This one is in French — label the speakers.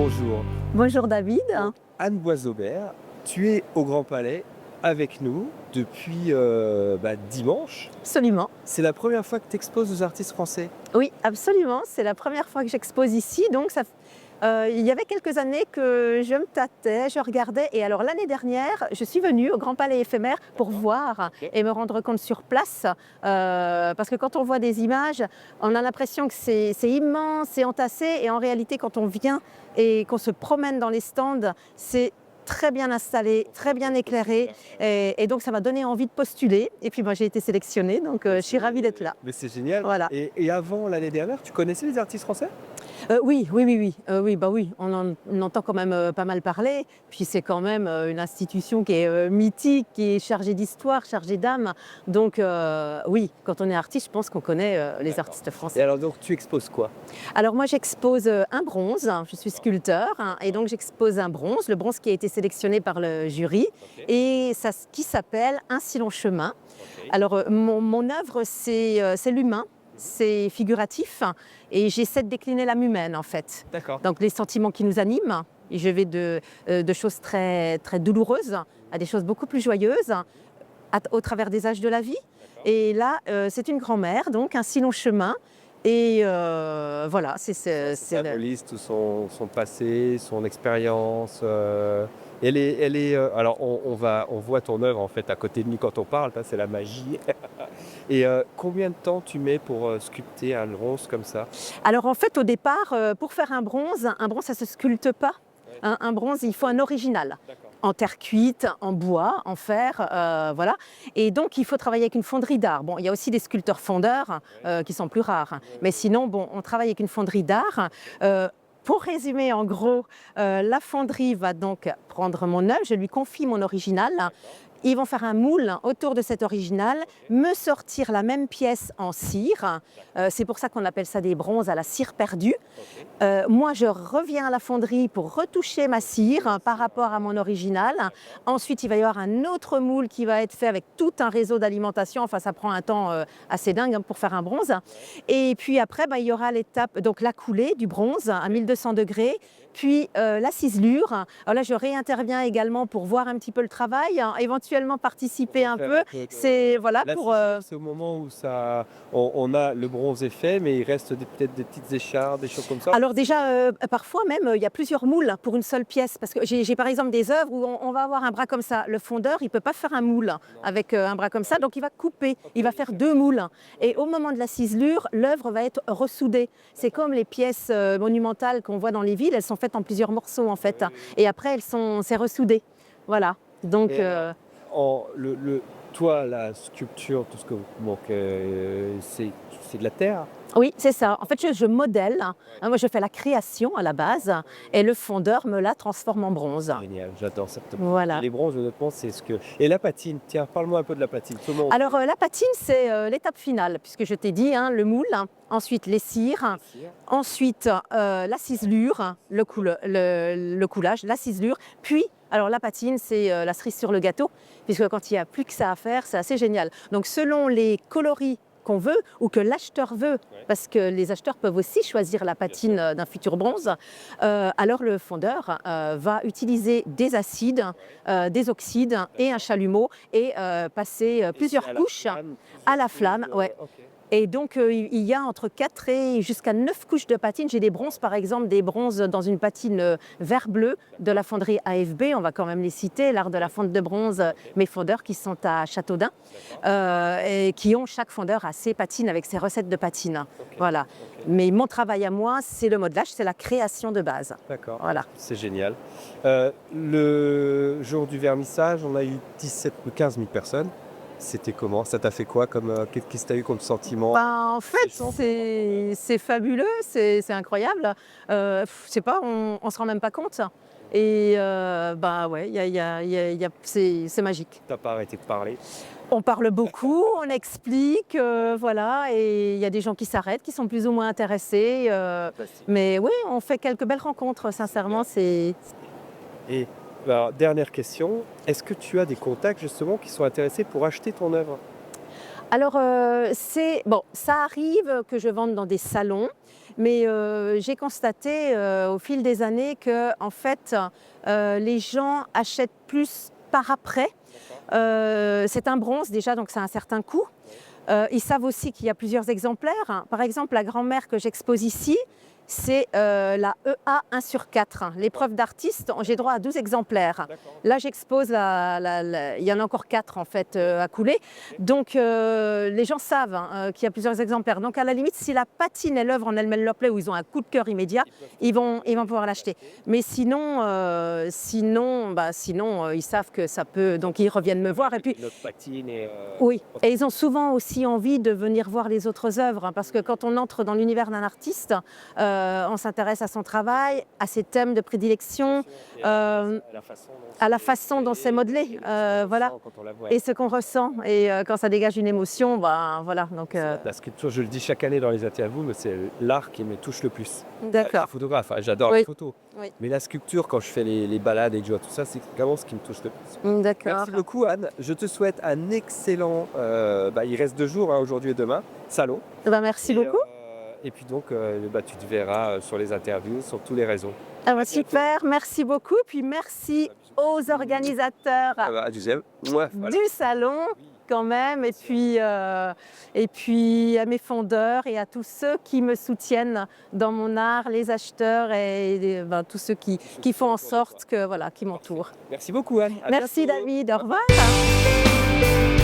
Speaker 1: bonjour.
Speaker 2: Bonjour David.
Speaker 1: Anne Boisaubert, tu es au Grand Palais avec nous depuis dimanche.
Speaker 2: Absolument.
Speaker 1: C'est la première fois que tu exposes aux artistes français.
Speaker 2: Oui, absolument. C'est la première fois que j'expose ici. Donc, il y avait quelques années que je me tâtais, je regardais. Et alors, l'année dernière, je suis venue au Grand Palais éphémère pour voir et me rendre compte sur place. Parce que quand on voit des images, on a l'impression que c'est immense, c'est entassé. Et en réalité, quand on vient et qu'on se promène dans les stands, c'est très bien installé, très bien éclairé. Et donc, ça m'a donné envie de postuler. Et puis, moi, j'ai été sélectionnée. Donc, je suis ravie d'être là.
Speaker 1: Mais c'est génial.
Speaker 2: Voilà.
Speaker 1: Et avant l'année dernière, tu connaissais les artistes français?
Speaker 2: Oui, oui, oui, oui. Oui, on entend quand même pas mal parler. Puis c'est quand même une institution qui est mythique, qui est chargée d'histoire, chargée d'âme. Donc oui, quand on est artiste, je pense qu'on connaît les artistes
Speaker 1: Et
Speaker 2: français.
Speaker 1: alors donc tu exposes quoi?
Speaker 2: Alors moi, j'expose un bronze. Je suis sculpteur et donc j'expose un bronze, le bronze qui a été sélectionné par le jury et ça, qui s'appelle Un si long chemin. Alors mon œuvre, c'est l'humain. C'est figuratif et j'essaie de décliner l'âme humaine en fait.
Speaker 1: D'accord.
Speaker 2: Donc les sentiments qui nous animent, et je vais de choses très, très douloureuses à des choses beaucoup plus joyeuses au travers des âges de la vie. Et là, c'est une grand-mère, donc un si long chemin. Et voilà,
Speaker 1: Ça symbolise tout son passé, son expérience. Alors on voit ton œuvre en fait à côté de nous quand on parle, ça, c'est la magie. Et combien de temps tu mets pour sculpter un bronze comme ça?
Speaker 2: Alors en fait, au départ, pour faire un bronze, ça ne se sculpte pas. Un bronze, il faut un original. En terre cuite, en bois, en fer, voilà. Et donc, il faut travailler avec une fonderie d'art. Bon, il y a aussi des sculpteurs fondeurs qui sont plus rares. Mais sinon, bon, on travaille avec une fonderie d'art. Pour résumer, en gros, la fonderie va donc prendre mon œuvre, je lui confie mon original. Ils vont faire un moule autour de cet original, me sortir la même pièce en cire. C'est pour ça qu'on appelle ça des bronzes à la cire perdue. Moi, je reviens à la fonderie pour retoucher ma cire par rapport à mon original. Ensuite, il va y avoir un autre moule qui va être fait avec tout un réseau d'alimentation. Enfin, ça prend un temps assez dingue pour faire un bronze. Et puis après, il y aura l'étape, donc la coulée du bronze à 1200 degrés. Puis la ciselure. Alors là, je réinterviens également pour voir un petit peu le travail, éventuellement participer un peu. C'est voilà
Speaker 1: La
Speaker 2: pour.
Speaker 1: ciselure, c'est au moment où on a le bronze est fait, mais il reste peut-être des petites écharpes, des choses comme ça.
Speaker 2: Alors déjà, parfois même, il y a plusieurs moules pour une seule pièce. Parce que j'ai par exemple des œuvres où on va avoir un bras comme ça. Le fondeur, il ne peut pas faire un moule avec un bras comme ça, donc il va couper. Il va faire deux moules. Et au moment de la ciselure, l'œuvre va être ressoudée. C'est comme les pièces monumentales qu'on voit dans les villes. Elles sont faites en plusieurs morceaux en fait. Et après, c'est ressoudé. Voilà. Donc,
Speaker 1: Toi, la sculpture, tout ce que c'est de la terre.
Speaker 2: oui, c'est ça. En fait, je modèle. Moi, je fais la création à la base et le fondeur me la transforme en bronze.
Speaker 1: Génial, j'adore ça.
Speaker 2: Voilà.
Speaker 1: Les bronzes, honnêtement, c'est ce que. Et la patine, tiens, parle-moi un peu de la patine.
Speaker 2: Alors, la patine, c'est l'étape finale, puisque je t'ai dit, le moule, ensuite les cires, ensuite la ciselure, le coulage, la ciselure, puis. Alors la patine, c'est la cerise sur le gâteau, puisque quand il n'y a plus que ça à faire, c'est assez génial. Donc selon les coloris qu'on veut ou que l'acheteur veut, parce que les acheteurs peuvent aussi choisir la patine d'un futur bronze, alors le fondeur va utiliser des acides, des oxydes et un chalumeau et passer plusieurs couches à la flamme. Ouais. Et donc, il y a entre 4 et jusqu'à 9 couches de patine. J'ai des bronzes, par exemple, des bronzes dans une patine vert-bleu de la fonderie AFB. On va quand même les citer, l'art de la fonte de bronze, mes fondeurs qui sont à Châteaudun, et qui ont, chaque fondeur a ses patines avec ses recettes de patine. Voilà. Mais mon travail à moi, c'est le modelage, c'est la création de base.
Speaker 1: D'accord,
Speaker 2: voilà.
Speaker 1: C'est génial. Le jour du vernissage, on a eu 17 ou 15 000 personnes. C'était comment? Ça t'a fait quoi qu'est-ce que tu as eu comme sentiment?
Speaker 2: En fait, c'est fabuleux, c'est incroyable. Je sais pas, on ne se rend même pas compte. Et ouais, c'est magique.
Speaker 1: T'as pas arrêté de parler?
Speaker 2: On parle beaucoup, on explique, voilà, et il y a des gens qui s'arrêtent, qui sont plus ou moins intéressés. Mais oui, on fait quelques belles rencontres, sincèrement.
Speaker 1: Et alors, dernière question, est-ce que tu as des contacts justement qui sont intéressés pour acheter ton œuvre?
Speaker 2: Alors, bon, ça arrive que je vende dans des salons, mais j'ai constaté au fil des années que, en fait, les gens achètent plus par après. C'est un bronze déjà, donc ça a un certain coût. Ils savent aussi qu'il y a plusieurs exemplaires. Par exemple, la grand-mère que j'expose ici, c'est la EA 1/4. L'épreuve d'artiste, j'ai droit à 12 exemplaires. Là, j'expose, il y en a encore 4 en fait à couler. Donc, les gens savent qu'il y a plusieurs exemplaires. Donc, à la limite, si la patine et l'œuvre en elle-même leur plaît, ou ils ont un coup de cœur immédiat, ils vont pouvoir l'acheter. Mais sinon, ils savent que ça peut. Donc, ils reviennent me voir. Et puis,
Speaker 1: Notre patine et,
Speaker 2: oui, et ils ont souvent aussi envie de venir voir les autres œuvres, parce que quand on entre dans l'univers d'un artiste, on s'intéresse à son travail, à ses thèmes de prédilection, à la façon dont c'est modelé, voilà, et ce qu'on ressent. Et quand ça dégage une émotion, ben, voilà. Donc,
Speaker 1: la sculpture, je le dis chaque année dans les interviews, mais c'est l'art qui me touche le plus. Je suis
Speaker 2: d'accord.
Speaker 1: photographe, j'adore
Speaker 2: Oui.
Speaker 1: la photo.
Speaker 2: Oui.
Speaker 1: Mais la sculpture, quand je fais les balades et que je vois tout ça, c'est vraiment ce qui me touche le plus.
Speaker 2: D'accord.
Speaker 1: Merci beaucoup Anne. Je te souhaite un excellent, il reste 2 jours, aujourd'hui et demain, salon.
Speaker 2: Ben, merci beaucoup.
Speaker 1: Et puis donc, tu te verras sur les interviews, sur tous les réseaux.
Speaker 2: Ah ben, super, merci beaucoup. Puis merci aux organisateurs
Speaker 1: Deuxième. Voilà.
Speaker 2: du salon quand même, et puis à mes fondeurs et à tous ceux qui me soutiennent dans mon art, les acheteurs et tous ceux qui font en sorte que, voilà, qui m'entourent.
Speaker 1: Merci beaucoup Anne. À
Speaker 2: Merci
Speaker 1: bientôt.
Speaker 2: David, au revoir.